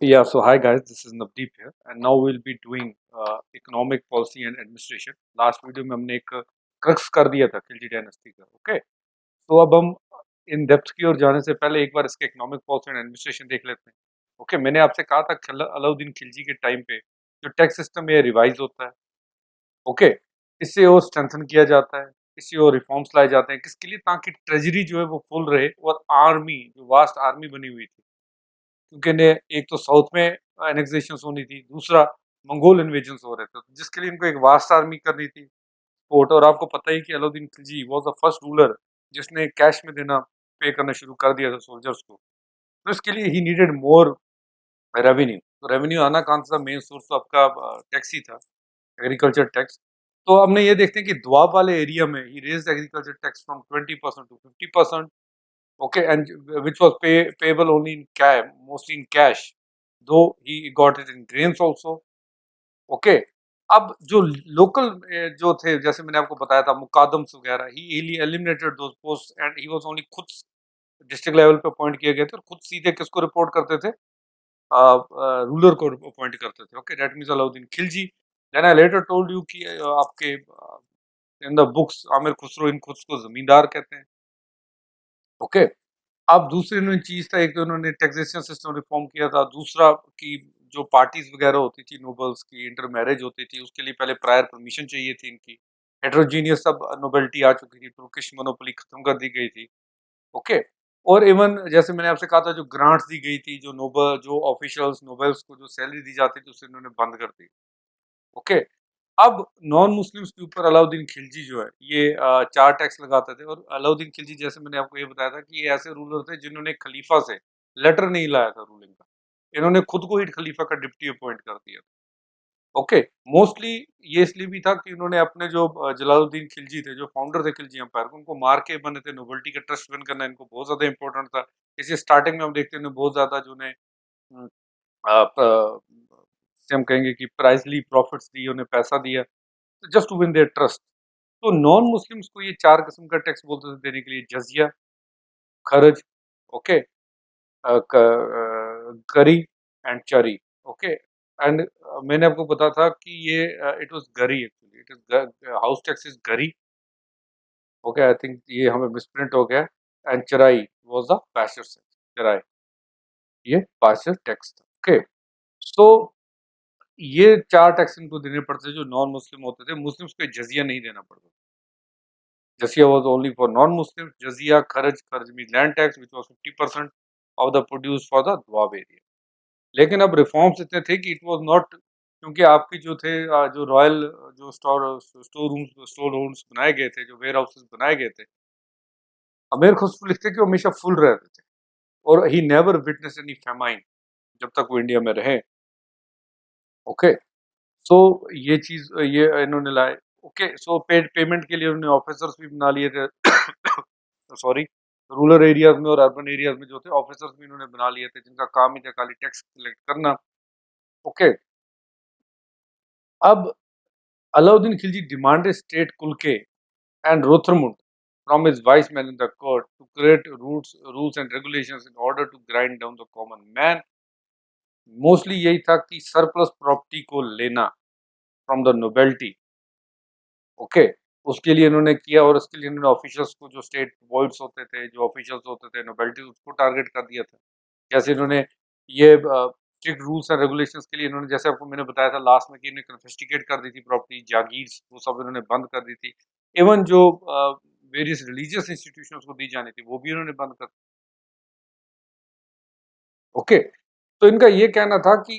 Yeah, so hi guys, this is Navdeep here, and now we'll be doing economic policy and administration. Last video में हमने एक crux कर दिया था Khilji dynasty का, ओके। तो अब हम इन डेप्थ की ओर जाने से पहले एक बार इसके इकोनॉमिक पॉलिसी एंड एडमिनिस्ट्रेशन देख लेते हैं। ओके, मैंने आपसे कहा था अलाउद्दीन खिलजी के टाइम पे जो टैक्स सिस्टम है रिवाइज होता है, ओके। इससे और स्ट्रेंथन किया जाता है, इससे और रिफॉर्म्स लाए जाते हैं, किसके लिए? ताकि ट्रेजरी जो है वो फुल रहे और आर्मी जो वास्ट आर्मी बनी हुई थी, क्योंकि ने एक तो साउथ में एनेक्सेशंस होनी थी, दूसरा मंगोल इन्वेजन्स हो रहे थे, तो जिसके लिए इनको एक वास्ट आर्मी करनी थी सपोर्ट। और आपको पता ही कि Alauddin Khilji was the first ruler जिसने कैश में देना पे करना शुरू कर दिया था सोल्जर्स को। तो इसके लिए ही नीडेड मोर रेवेन्यू। तो रेवेन्यू आना कहाँ से था? मेन सोर्स तो आपका टैक्स ही था, एग्रीकल्चर टैक्स। तो हमने ये देखते हैं कि दुआब वाले एरिया में he raised agriculture tax from 20% to 50%, okay, and which was payable only in cash, mostly in cash, though he got it in grains also, okay। अब जो लोकल जो थे, जैसे मैंने आपको बताया था मुकादम्स वगैरह, he eliminated those post and he was only खुद डिस्ट्रिक्ट लेवल पे अपॉइंट किए गए थे और खुद सीधे किसको रिपोर्ट करते थे? रूलर को अपॉइंट करते थे, okay. That means Alauddin Khilji. Then I later told you कि आपके in the books Amir Khusro इन खुद को जमींदार कहते हैं, ओके। अब दूसरी इन्होंने चीज था, एक तो इन्होंने टैक्सेशन सिस्टम रिफॉर्म किया था, दूसरा कि जो पार्टीज वगैरह होती थी नोबल्स की इंटर मैरिज होती थी, उसके लिए पहले प्रायर परमिशन चाहिए थी इनकी। हेट्रोजीनियस सब नोबेलिटी आ चुकी थी, तुर्किश मोनोपोली खत्म कर दी गई थी, ओके। और इवन जैसे मैंने आपसे कहा था, जो ग्रांट्स दी गई थी, जो नोबल जो ऑफिशियल्स नोबल्स को जो सैलरी दी जाती थी, उसे इन्होंने बंद कर दी, ओके। अब नॉन मुस्लिम्स के ऊपर अलाउद्दीन खिलजी जो है ये 4 टैक्स लगाते थे। और अलाउद्दीन खिलजी, जैसे मैंने आपको ये बताया था कि ये ऐसे रूलर थे जिन्होंने खलीफा से लेटर नहीं लाया था रूलिंग का, इन्होंने खुद को ही खलीफा का डिप्टी अपॉइंट कर दिया था, ओके। मोस्टली ये इसलिए भी था कि उन्होंने अपने जो जलालुद्दीन खिलजी थे, जो फाउंडर थे खिलजी एम्पायर, उनको मार के बने थे। नोबेलिटी का ट्रस्ट विन करना इनको बहुत ज्यादा इंपॉर्टेंट था। इसी स्टार्टिंग में हम देखते हैं बहुत ज्यादा जो उन्हें जिसे हम कहेंगे कि प्राइसली प्रॉफिट्स दिए, उन्हें पैसा दिया just to win their trust. तो नॉन मुस्लिम्स को ये 4 किस्म का टैक्स बोलते थे देने के लिए: जजिया, खर्च, ओके, गरी एंड चरी, ओके। एंड मैंने आपको बताया था कि ये इट वाज गरी, actually it is house tax is गरी, ओके। आई थिंक ये हमें मिसप्रिंट हो गया। एंड चराई वाज द पाशर टैक्स, चराई ये पाशर टैक्स था, ओके। सो ये 4 टैक्स इनको देने पड़ते थे जो नॉन मुस्लिम होते थे। मुस्लिम्स को जजिया नहीं देना पड़ता। Jizya was only for non-Muslims. Jizya, Kharaj means land tax, which was 50% of the produce for the Doab area. लेकिन अब रिफॉर्म्स इतने थे कि इट वाज नॉट, क्योंकि आपकी जो थे जो रॉयल जो स्टोर रूम्स बनाए गए थे, जो वेयर हाउसेस बनाए गए थे, अमीर खुसरो लिखते कि वो हमेशा फुल रहते थे और he never witness any famine जब तक वो इंडिया में रहे, ओके। सो ये चीज ये इन्होंने लाए, ओके। सो पेमेंट के लिए उन्होंने ऑफिसर्स भी बना लिए थे सॉरी, रूरल एरियाज में और अर्बन एरियाज में जो थे ऑफिसर्स भी इन्होंने बना लिए थे, जिनका काम ही था खाली टैक्स कलेक्ट करना, ओके। अब Alauddin Khilji demanded state Kulke and Rothermund from his wise men in the court to create rules and regulations in order to grind down the common man। Mostly यही था कि सरप्लस प्रॉपर्टी को लेना from the nobility, okay. उसके लिए इन्होंने किया और उसके लिए इन्होंने ऑफिशियल्स को, जो स्टेट वॉइड्स होते थे, जो ऑफिशियल्स होते थे नोबेलिटी, उसको टारगेट कर दिया था। जैसे इन्होंने ये स्ट्रिक्ट रूल्स एंड रेगुलेशंस के लिए इन्होंने, जैसे आपको मैंने बताया था लास्ट में, कि इन्हें कन्फिस्टिकेट कर दी थी प्रॉपर्टी, जागीर्स, वो सब इन्होंने बंद कर दी थी। इवन जो वेरियस रिलीजियस इंस्टीट्यूशंस को दी जानी थी वो भी इन्होंने बंद कर, ओके। तो इनका ये कहना था कि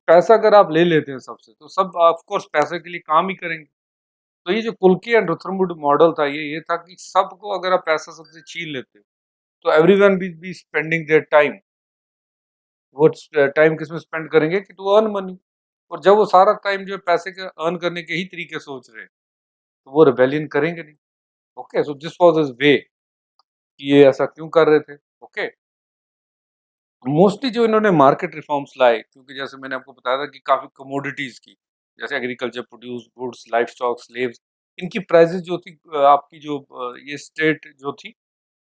पैसा अगर आप ले लेते हैं सबसे, तो सब ऑफ कोर्स पैसे के लिए काम ही करेंगे। तो ये जो कुल्की एंड रुथरमुड मॉडल था, ये था कि सबको अगर आप पैसा सबसे छीन लेते हो, तो everyone will be spending their time. वो टाइम किसमें स्पेंड करेंगे? कि टू अर्न मनी। और जब वो सारा टाइम जो है पैसे के अर्न करने के ही तरीके सोच रहे हैं, तो वो रिबेलियन करेंगे नहीं, okay. So this was his way कि ये ऐसा क्यों कर रहे थे, ओके। मोस्टली जो इन्होंने मार्केट रिफॉर्म्स लाए, क्योंकि जैसे मैंने आपको बताया था कि काफी कमोडिटीज की, जैसे agriculture produce goods, life stock, slaves, इनकी प्राइसेस जो थी आपकी जो ये स्टेट जो थी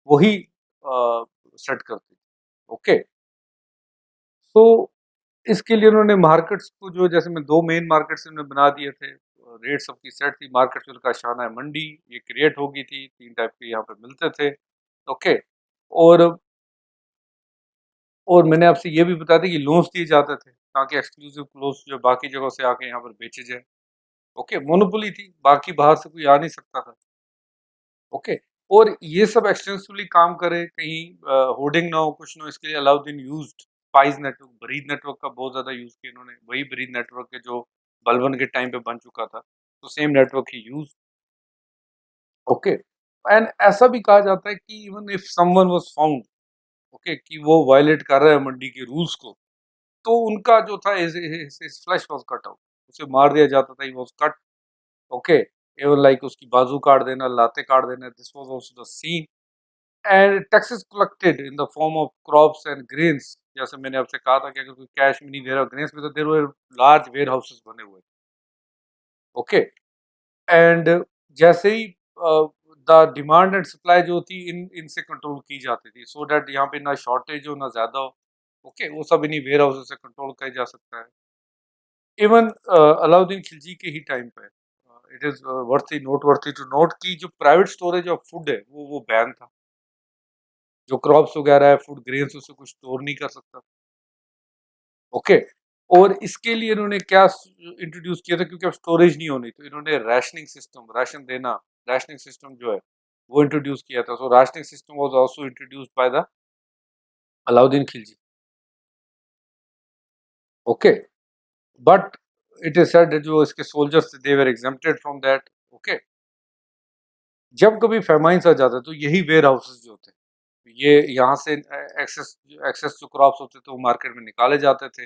वही सेट करती थी, ओके। तो इसके लिए उन्होंने मार्केट्स को जो जैसे मैं 2 मेन मार्केट्स उन्होंने बना दिए थे। रेट सबकी सेट थी, मार्केट फिल का शाना है मंडी, ये क्रिएट हो गई थी, 3 टाइप के यहाँ पे मिलते थे, ओके। और मैंने आपसे ये भी बताया था कि लोन्स दिए जाते थे, ताकि एक्सक्लूसिव क्लोथ्स जो बाकी जगहों से आके यहाँ पर बेचे जाएँ, ओके। मोनोपोली थी, बाकी बाहर से कोई आ नहीं सकता था, ओके। और ये सब एक्सटेंसिवली काम करे, कहीं होर्डिंग ना हो, कुछ ना हो, इसके लिए Alauddin used spice network, breathe network का बहुत ज़्यादा यूज़ किया इन्होंने। वही ब्रीद नेटवर्क है जो बलबन के टाइम पे बन चुका था, तो same network he use, okay. And ऐसा भी कहा जाता है कि even if someone was found, okay, कि वो वायलेट कर रहा है मंडी के रूल्स को, तो उनका जो था his flesh was cut out, उसे मार दिया जाता था, he was cut, okay. Even like उसकी बाजू काट देना, लातें काट देना, this was also the scene. And taxes collected in the form of crops and grains. जैसे मैंने आपसे कहा था कि अगर कोई कैश में नहीं दे रहा, ग्रेन्स में तो देर वर लार्ज वेयर हाउसेस बने हुए, ओके। एंड जैसे ही द डिमांड एंड सप्लाई जो थी इनसे कंट्रोल की जाती थी, सो दैट यहाँ पे ना शॉर्टेज हो ना ज्यादा हो, ओके। वो सब इन्हीं वेयर हाउसेस से कंट्रोल किया जा सकता है। इवन अलाउद्दीन खिलजी के ही टाइम पे it is worthy note worthy to note की जो प्राइवेट स्टोरेज ऑफ फूड है वो बैन था। जो क्रॉप्स वगैरह है, फूड ग्रेन्स, उसे कुछ स्टोर नहीं कर सकता, ओके। और इसके लिए इन्होंने क्या इंट्रोड्यूस किया था, क्योंकि अब स्टोरेज नहीं होनी, तो इन्होंने राशनिंग सिस्टम, राशन देना, राशनिंग सिस्टम जो है वो इंट्रोड्यूस किया था। So rationing system was also introduced by the Alauddin Khilji, okay. But it is said जो इसके सोल्जर्स थे they were exempted from that, okay. जब कभी फेमाइंस आ जाता तो यही वेयर हाउसेस जो थे, ये यहाँ से एक्सेस एक्सेस जो क्रॉप्स होते थे वो मार्केट में निकाले जाते थे,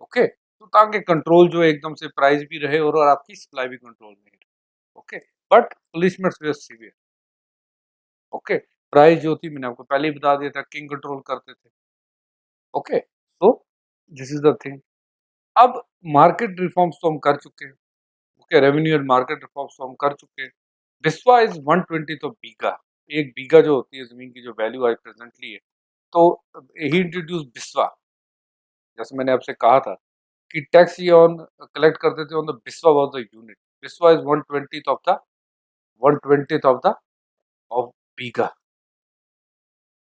ओके। तो ताकि कंट्रोल जो है एकदम से प्राइस भी रहे और आपकी सप्लाई भी कंट्रोल में रहे, okay. But punishments were severe, okay. Price जो थी मैंने आपको पहले ही बता दिया था, किंग कंट्रोल करते थे, ओके। तो दिस इज द थिंग। अब मार्केट रिफॉर्म्स तो हम कर चुके हैं, okay. Revenue and market reforms तो हम कर चुके हैं। बिस्वा इज 1/20 ऑफ बीघा। एक बीघा जो होती है जमीन की जो वैल्यू आज प्रेजेंटली है, तो ही इंट्रोड्यूस बिस्वा। जैसे मैंने आपसे कहा था कि टैक्स ये ऑन कलेक्ट करते थे on the Biswa was the unit. Biswa is 1/20 of the 1/20 of the of bigha,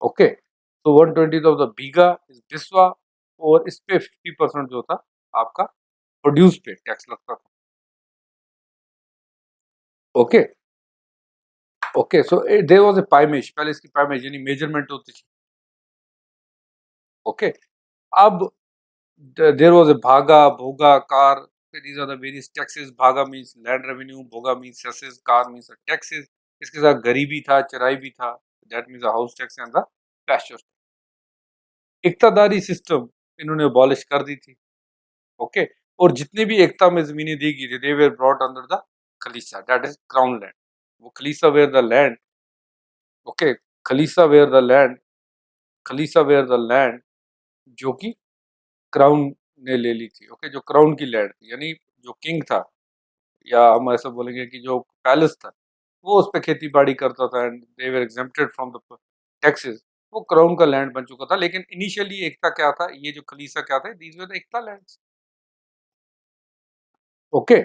okay. तो 1/20 of the bigha is Biswa. और इस पे 50% जो था आपका प्रोड्यूस पे टैक्स लगता था, okay. Okay, so there was a पाइमेज, पहले इसकी पाइमेज यानी मेजरमेंट होती थी, ओके। अब there was a bhaga, bhoga, kar, these are the various taxes। Bhaga means land revenue, bhoga means cesses, kar means taxes. इसके साथ गरीबी था, चराई भी था, that means house tax and the pasture. इक्तादारी सिस्टम इन्होंने अबॉलिश कर दी थी, ओके। और जितनी भी एकता में जमीनें दी गई थी they were brought under the khalisa, that is crown land. वो khalisa were the land, okay. Khalisa were the land, khalisa were the land जो कि क्राउन ने ले ली थी, ओके। जो क्राउन की लैंड थी, यानी जो किंग था, या हम ऐसा बोलेंगे कि जो पैलेस था, वो उस पे खेती बाड़ी करता था and they were exempted from the taxes. वो क्राउन का लैंड बन चुका था। लेकिन इनिशियली एकता क्या था, ये जो खलीसा क्या था, these were the Ekta lands, okay.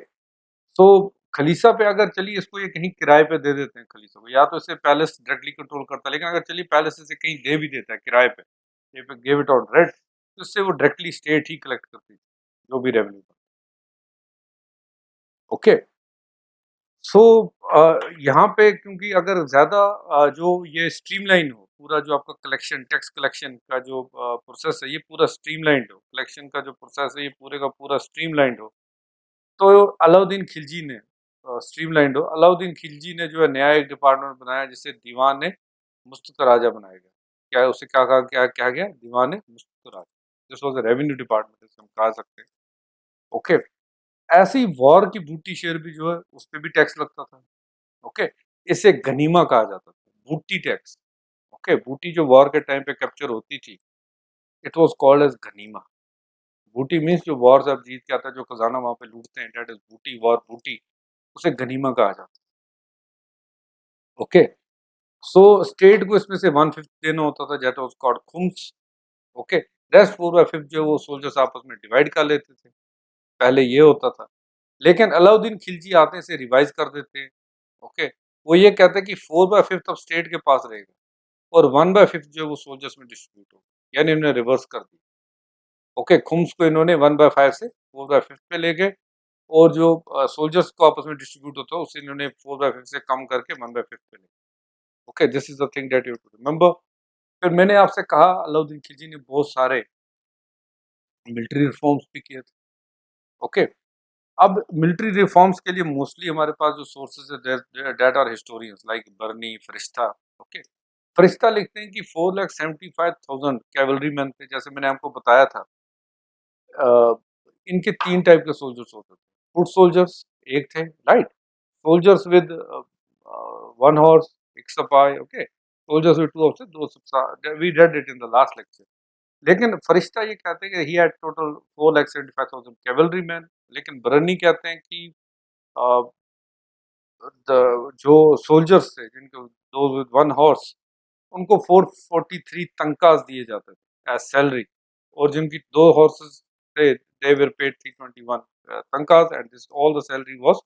तो खलीसा पे अगर चलिए इसको ये कहीं किराए पे दे देते हैं खलीसा को, या तो इसे पैलेस डायरेक्टली कंट्रोल करता है, लेकिन अगर चलिए पैलेस इसे कहीं दे भी देता है किराए पे, गिव इट ऑन रेंट, तो इससे वो डायरेक्टली स्टेट ही कलेक्ट करती थी जो भी रेवेन्यू, ओके। सो यहाँ पे क्योंकि अगर ज्यादा जो ये स्ट्रीमलाइन हो, पूरा जो आपका कलेक्शन, टैक्स कलेक्शन का जो प्रोसेस है, ये पूरा स्ट्रीमलाइंड हो, कलेक्शन का जो प्रोसेस है ये पूरे का पूरा स्ट्रीमलाइंड हो, तो अलाउद्दीन खिलजी ने स्ट्रीमलाइंड हो, अलाउद्दीन खिलजी ने जो है नया एक डिपार्टमेंट बनाया जिसे दीवान मुस्तक राजा बनाया गया। क्या है उसे क्या कहा, क्या गया, दीवान मुस्तक राजा। दिस वाज रेवेन्यू डिपार्टमेंट हम कह सकते हैं, ओके। ऐसे ही वॉर की बूटी शेयर भी जो है उस पर भी टैक्स लगता था, ओके। इसे गनीमा कहा जाता था, बूटी टैक्स, ओके। बूटी जो वॉर के टाइम पे कैप्चर होती थी, इट वाज कॉल्ड एज गनीमा। बूटी मीन्स जो वॉर से आप जीत के आता है, जो खजाना वहां पे लूटते हैं, दैट इज बूटी, वॉर बूटी, उसे गनीमा कहा जाता है, ओके। सो स्टेट को इसमें से 1/5 देना होता था, that was called khums, okay. Rest 4/5 जो है वो सोल्जर्स आपस में डिवाइड कर लेते थे, पहले ये होता था। लेकिन अलाउद्दीन खिलजी आते हैं इसे रिवाइज कर देते हैं। ओके, वो ये कहते हैं कि 4/5 अब स्टेट के पास रहेगा और 1/5 जो है वो सोल्जर्स में डिस्ट्रीब्यूट होगा, यानी इन्होंने रिवर्स कर दिया। ओके, खुम्स को इन्होंने 1/5 से 4/5 पे ले गए और जो सोल्जर्स को आपस में डिस्ट्रीब्यूट होता है उसे इन्होंने 4/5 से कम करके 1/5 पे ले। Okay, this is the thing that you to remember. फिर मैंने आपसे कहा अलाउद्दीन खिलजी ने बहुत सारे मिलिट्री रिफॉर्म्स भी किए थे। ओके, अब मिलिट्री रिफॉर्म्स के लिए मोस्टली हमारे पास जो सोर्सेज है that are historians like Bernie, Firishta. Okay, फरिश्ता लिखते हैं कि 4,75,000 कैवलरी मैन थे, जैसे मैंने आपको बताया था। अ, इनके 3 टाइप के सोल्जर्स होते थे। फुट सोल्जर्स एक थे, राइट? सोल्जर्स विद 1 हॉर्स, एक सपाई, ओके? सोल्जर्स विद 2 हॉर्सेस, 2 सप्सा we read it in the last lecture. लेकिन फरिश्ता ये कहते हैं कि he had total 4,75,000 cavalry man, लेकिन बरनी कहते हैं कि अ, द जो सोल्जर्स थे जिनको दोज़ विद 1 हॉर्स उनको 443 तनख्वाह दिए जाते थे एज सैलरी, और जिनकी 2 हॉर्सेस थे दे वर पेड 321 तनख्वाह, and this all the salary was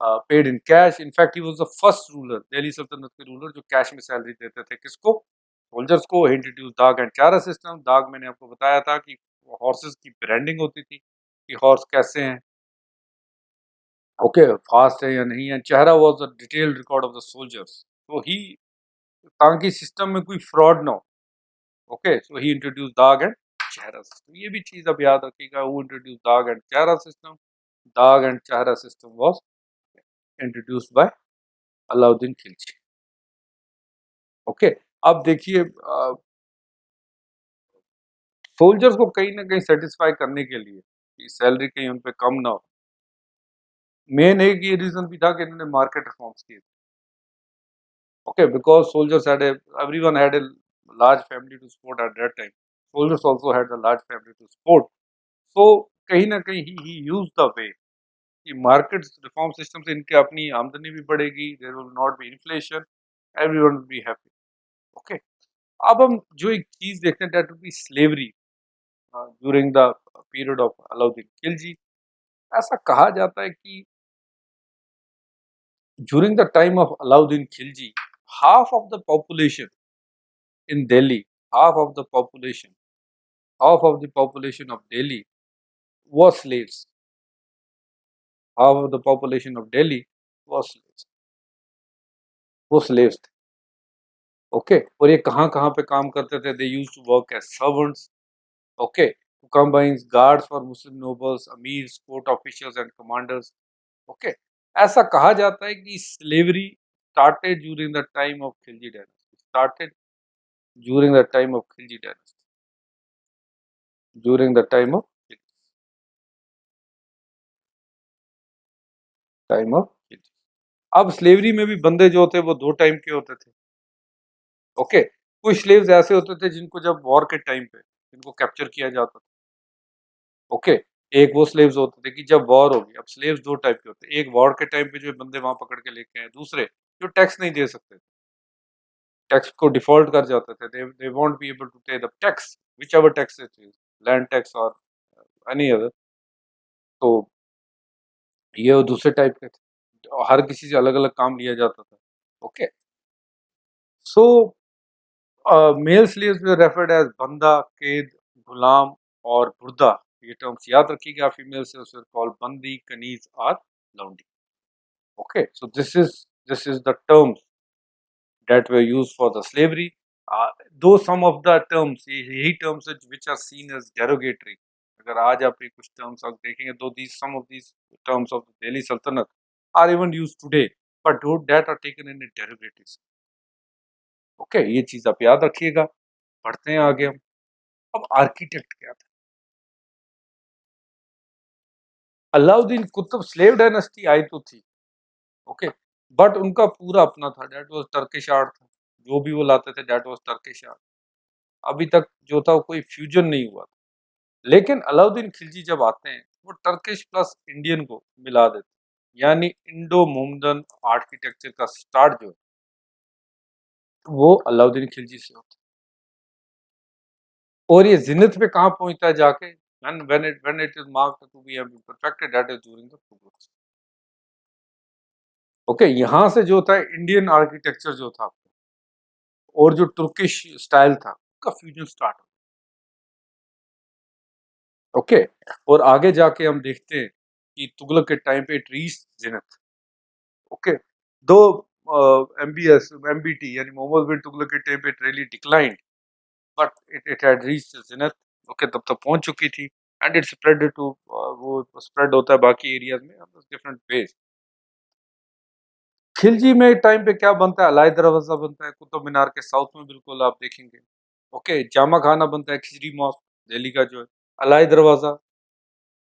paid in cash. In fact he was the first ruler, Delhi सल्तनत के रूलर जो कैश में सैलरी देते थे। किसको? सोल्जर्स को। इंट्रोड्यूस दाग एंड चारा सिस्टम। दाग मैंने आपको बताया था कि हॉर्सेस की ब्रांडिंग होती थी कि हॉर्स कैसे हैं, ओके, फास्ट है या नहीं है। चेहरा was the detailed record of the soldiers, तो ही, ताकि सिस्टम में कोई फ्रॉड ना हो। ओके, सो ही इंट्रोड्यूस दाग एंड चेहरा सिस्टम। ये भी चीज अब याद रखिएगा, वो इंट्रोड्यूस दाग एंड चेहरा सिस्टम। दाग एंड चेहरा system was introduced by Alauddin Khilji. Okay, अब देखिए सोल्जर्स को कहीं ना कहीं सेटिस्फाई करने के लिए कि सैलरी कहीं उन पे कम ना हो, मेन एक ये रीजन भी था कि इन्होंने मार्केट रिफॉर्म्स किए। Okay, because soldiers had everyone had a large family to support at that time. Soldiers also had a large family to support. So कहीं ना कहीं he used the way कि मार्केट रिफॉर्म सिस्टम से इनके अपनी आमदनी भी बढ़ेगी, there will not be inflation, everyone will be happy. Okay, अब हम जो एक चीज देखते हैं that will be slavery during the period of Alauddin Khilji. ऐसा कहा जाता है कि during the time of Alauddin Khilji half of the population in Delhi, half of the population, half of the population of Delhi was slaves. Half of the population of Delhi was slaves. वो slaves थे, ओके। और ये कहाँ कहाँ पे काम करते थे? They use to work as servants, okay, to combines guards for Muslim nobles, amirs, court officials and commanders, okay. ऐसा कहा जाता है कि slavery started during the time of Khilji dynasty, started during the time of Khilji dynasty, during the time of Khilji। अब slavery में भी बंदे जो होते हैं वो 2 टाइम के होते थे, ओके। कुछ स्लेव्स ऐसे होते थे जिनको जब वॉर के टाइम पे जिनको कैप्चर किया जाता था, ओके। एक वो स्लेव्स होते थे कि जब वॉर होगी, अब स्लेव्स 2 टाइप के होते हैं, एक वॉर के टाइम पे जो बंदे वहां पकड़ के लेके आए, दूसरे जो टैक्स नहीं दे सकते थे, टैक्स को डिफॉल्ट कर जाते थे, they won't be able to pay the tax whichever tax it is, land tax or any other. तो ये वो दूसरे टाइप के थे, हर किसी से अलग अलग काम लिया जाता था, ओके। सो मेल स्लेव्स वर रेफर्ड एज बंदा, कैद, गुलाम और बुर्दा। ये टर्म्स याद रखिएगा। फीमेल स्लेव्स वर कॉल्ड बंदी, कनीज और लौंडी, okay. So this is the terms that were used for the slavery. Though some of the terms, यही terms which are seen as derogatory, अगर आज आप ये कुछ terms आप देखेंगे, though these some of these terms of the Delhi Sultanate are even used today, but that are taken in a derogatory sense. Okay, ये चीज आप याद रखिएगा। पढ़ते हैं आगे हम। अब आर्किटेक्ट क्या था? अलाउद्दीन कुतुब स्लेव डायनेस्टी आई तो थी, ओके, बट उनका पूरा अपना था, दैट वाज टर्किश आर्ट था। जो भी वो लाते थे दैट वाज टर्किश आर्ट। अभी तक जो था वो कोई फ्यूजन नहीं हुआ था। लेकिन अलाउद्दीन खिलजी जब आते हैं वो टर्किश प्लस इंडियन को मिला देते हैं, यानी इंडो मोहम्मदन आर्किटेक्चर का स्टार्ट जो है वो अलाउद्दीन खिलजी से होता और ये जिन्नत पे कहाँ पहुंचता है जाके, when it is marked to be perfected, that is during the Tughlaq। Okay, यहाँ से जो था इंडियन आर्किटेक्चर जो था और जो तुर्किश स्टाइल था उसका फ्यूजन स्टार्ट। ओके, और आगे जाके हम देखते हैं कि तुगलक के टाइम पे इट रीच जिनत। ओके, दो एमबीएस एमबीटी यानी मोहम्मद बिन तुगलक के टाइम पे it really declined, but it had reached zenith. Okay, तब तक पहुंच चुकी थी एंड इट स्प्रेड टू, वो स्प्रेड होता है बाकी एरियाज में डिफरेंट वेज। खिलजी में टाइम पे क्या बनता है, अलाई दरवाजा बनता है कुतुब मीनार के साउथ में, बिल्कुल आप देखेंगे। ओके, जामा खाना बनता है, खिजरी मॉस्क दिल्ली का जो है, अलाई दरवाजा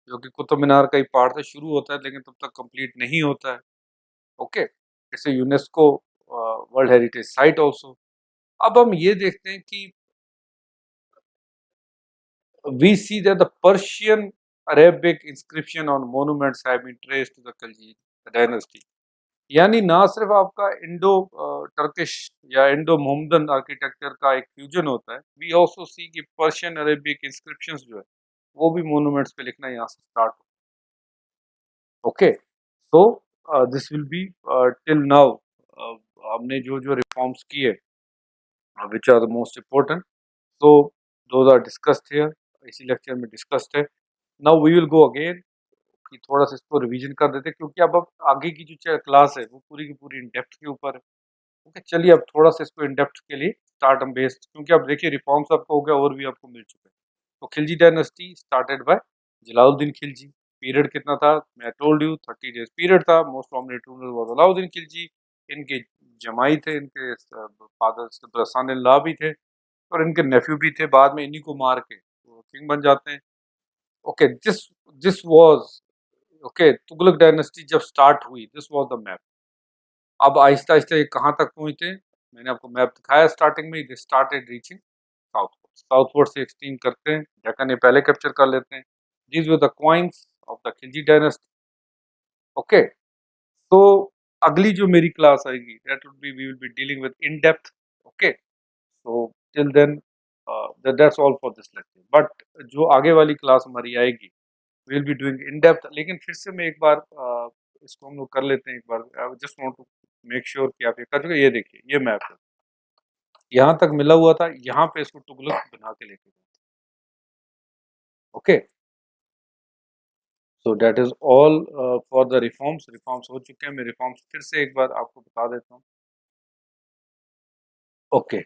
जो कि कुतुब मीनार का ही पार्ट से शुरू होता है लेकिन तब तक कंप्लीट नहीं होता है। Okay, it's UNESCO world heritage site also. अब हम ये देखते हैं कि we see that the Persian Arabic inscription on monuments have been traced to the Khaljit dynasty। यानी ना सिर्फ आपका इंडो टर्किश या इंडो मोहम्मदन आर्किटेक्चर का एक फ्यूजन होता है, वी ऑल्सो सी कि पर्शियन अरेबिक इंस्क्रिप्शंस जो है वो भी मोनूमेंट्स पे लिखना यहाँ से स्टार्ट हो। Okay, so this will be till now हमने जो जो रिफॉर्म्स किए which are the most important, so those are discussed here, इसी लेक्चर में डिस्कस्ड है। Now we will go again कि थोड़ा सा इसको रिवीजन कर देते हैं, क्योंकि अब आगे की जो क्लास है वो पूरी की पूरी इन डेप्थ के ऊपर है। ओके, चलिए अब थोड़ा सा इसको इन डेप्थ के लिए स्टार्ट हम बेस्ड, क्योंकि आप देखिए रिफॉर्म्स आपको हो गया और भी आपको मिल चुके हैं। तो Khilji dynasty started by Jalaluddin Khilji. Period कितना था, मैं टोल्ड यू 30 डेज पीरियड था। Most prominent ruler was Alauddin Khilji. इनके जमाई थे, इनके फादर सन इन लॉ भी थे और इनके नेफ्यू भी थे, बाद में इन्हीं को मार के वो किंग बन जाते हैं। Okay, this this was okay, Tughlaq dynasty जब स्टार्ट हुई, दिस वाज द मैप। अब आहिस्ता आहिस्ता ये कहाँ तक पहुंचते हैं, मैंने आपको मैप दिखाया स्टार्टिंग में, they started reaching southward. Southward से एक्सटेंड करते हैं, डेक्कन ये पहले कैप्चर कर लेते हैं। These were the coins of the Khilji dynasty. Okay, तो अगली जो मेरी क्लास आएगी that would be, we will be dealing with in depth. Okay, so till then that's all for this lecture. But जो आगे वाली क्लास हमारी आएगी we will be doing in depth. लेकिन फिर से मैं एक बार इसको हम लोग कर लेते हैं एक बार। I just want to make sure कि आप ये कर चुके। ये देखिए, ये मैप है, यहाँ तक मिला हुआ था, यहाँ पे इसको तुगलक बना के लेके गए। Okay, so that is all for the reforms. Reforms हो चुके हैं, मैं रिफॉर्म्स फिर से एक बार आपको बता देता हूँ। Okay,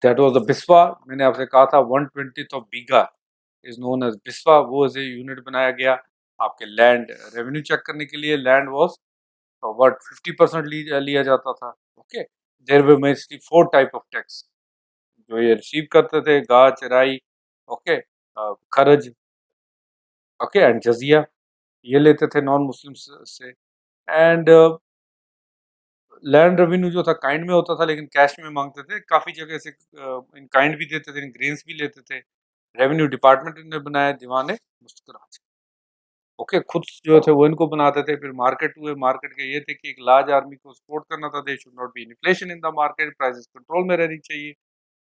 that was the biswa. मैंने आपसे कहा था 1/20 ऑफ bigha is known as biswa, वो एज ए यूनिट बनाया गया। आपके लैंड रेवेन्यू चेक करने के लिए लैंड वाज व्हाट 50% लिया जाता था। Okay, there were mainly 4 type of tax जो ये रिसीव करते थे, गाह चराई, ओके, खरज, ओके, एंड जजिया, ये लेते थे नॉन मुस्लिम्स से। एंड लैंड रेवेन्यू जो था काइंड में होता था लेकिन कैश में मांगते थे, काफ़ी जगह से इन काइंड भी देते थे, इन ग्रेन्स भी लेते थे। रेवेन्यू डिपार्टमेंट इन्होंने बनाया, दीवाने मुस्कुराज। ओके, खुद जो थे वो इनको बनाते थे। फिर मार्केट हुए, मार्केट के ये थे कि एक लार्ज आर्मी को सपोर्ट करना था, they should not be inflation in the market, prices control में रहनी चाहिए।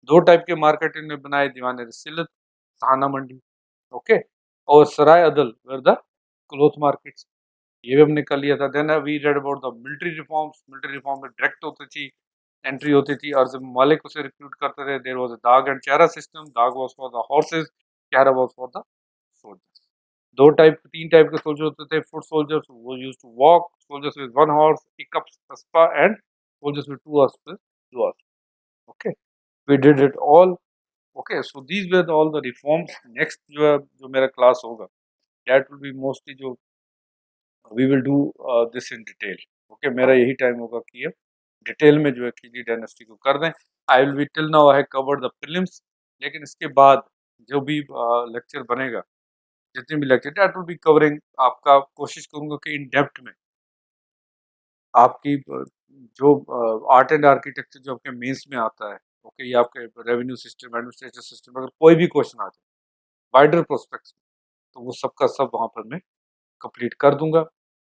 2 टाइप के मार्केट इन्होंने बनाए, दीवान रसिलत, सहाना मंडी, ओके, और सराय अदल वर द क्लोथ मार्केट्स, ये भी हमने कर लिया था। Then we read about the military reforms. Military reform में डायरेक्ट होती थी, एंट्री होती थी, और जब ममालिक उसे रिक्रूट करते थे, देयर वाज अ दाग एंड चेहरा सिस्टम। दाग वाज फॉर द हॉर्सेस, चेहरा was for the soldiers. 2 type 3 type के सोल्जर होते थे। फुट सोल्जर्स वो used to walk, soldiers with 1 horse, पिकअप्स, अस्पा, and soldiers with 2 horses, 2 horse. Okay, we did it all. Okay, so these were all the reforms. Next जो है, जो मेरा क्लास होगा, दैट विल बी मोस्टली जो we will do this in detail. Okay, मेरा यही टाइम होगा कि ये डिटेल में जो है खिलजी डायनेस्टी को कर दें। I will be till now I have covered the prelims, लेकिन इसके बाद जो भी लेक्चर बनेगा, जितने भी lecture, that will be covering, आपका कोशिश करूंगा कि इन डेप्थ में आपकी जो आर्ट एंड आर्किटेक्चर जो आपके मेंस में आता है, ओके, ये आपके रेवेन्यू सिस्टम, एडमिनिस्ट्रेटिव सिस्टम, अगर कोई भी क्वेश्चन आ जाए वाइडर प्रोस्पेक्ट्स में, तो वो सबका सब वहाँ पर मैं कंप्लीट कर दूंगा।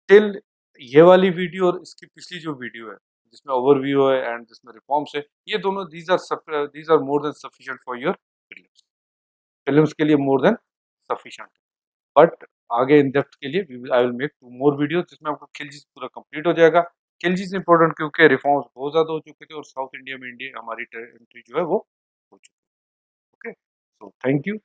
टिल ये वाली वीडियो और इसकी पिछली जो वीडियो है जिसमें ओवरव्यू है एंड जिसमें रिफॉर्म्स है, ये दोनों these are more than sufficient for your prelims. Films के लिए मोर देन सफिशिएंट। बट आगे इन डेप्थ के लिए I will make 2 more videos जिसमें आपको खिलजी पूरा कंप्लीट हो जाएगा। खिलजी इंपॉर्टेंट क्योंकि रिफॉर्म्स बहुत ज़्यादा हो चुके थे और साउथ इंडिया में इंडिया हमारी एंट्री जो है वो हो चुकी है। Okay, so thank you.